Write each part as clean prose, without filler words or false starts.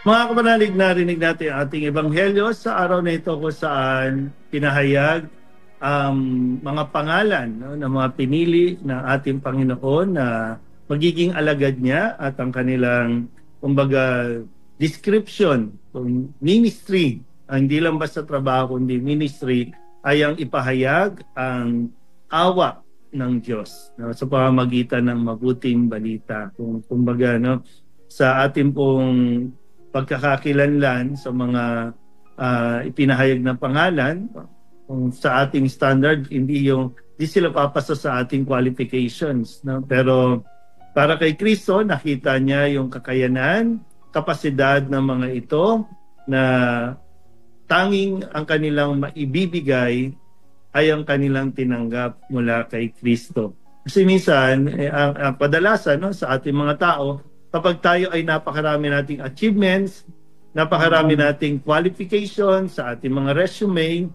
Mga kapanalig, narinig natin ang ating ebanghelyo sa araw na ito kung saan pinahayag ang mga pangalan, no, ng mga pinili ng ating Panginoon na magiging alagad niya at ang kanilang, kumbaga, description, ministry, hindi lang basta trabaho, kundi ministry, ay ang ipahayag ang awa ng Diyos, no, sa pamamagitan ng mabuting balita. Kumbaga, no, sa ating pong pagkakakilanlan sa mga ipinahayag na pangalan, kung sa ating standard, hindi sila papasa sa ating qualifications, no? Pero para kay Kristo, nakita niya yung kakayanan, kapasidad ng mga ito na tanging ang kanilang maibibigay ay ang kanilang tinanggap mula kay Kristo. Kasi minsan, ang kadalasan, no, sa ating mga tao, kapag tayo ay napakarami nating achievements, napakarami nating qualifications sa ating mga resume,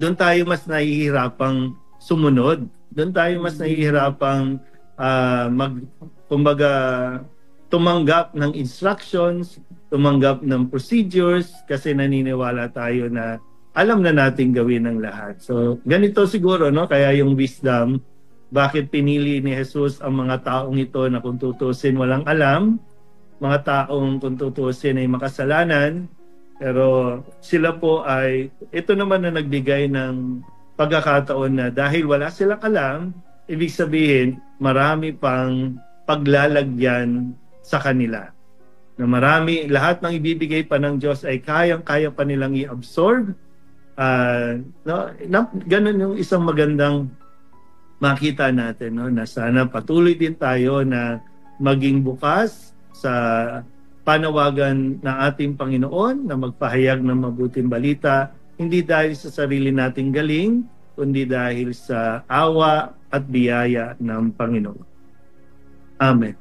doon tayo mas nahihirapang sumunod. Doon tayo mas nahihirapang kumbaga, tumanggap ng instructions, tumanggap ng procedures, kasi naniniwala tayo na alam na nating gawin ng lahat. So, ganito siguro, no? Kaya yung wisdom, bakit pinili ni Jesus ang mga taong ito na kung tutusin walang alam, mga taong kung tutusin ay makasalanan, pero sila po ay, ito naman na nagbigay ng pagkakataon na dahil wala silang alam, ibig sabihin, marami pang paglalagyan sa kanila. Na marami, lahat ng ibibigay pa ng Diyos ay kayang-kaya pa nilang i-absorb. Ganun yung isang magandang makita natin, no, na sana patuloy din tayo na maging bukas sa panawagan ng ating Panginoon na magpahayag ng mabuting balita, hindi dahil sa sarili nating galing, kundi dahil sa awa at biyaya ng Panginoon. Amen.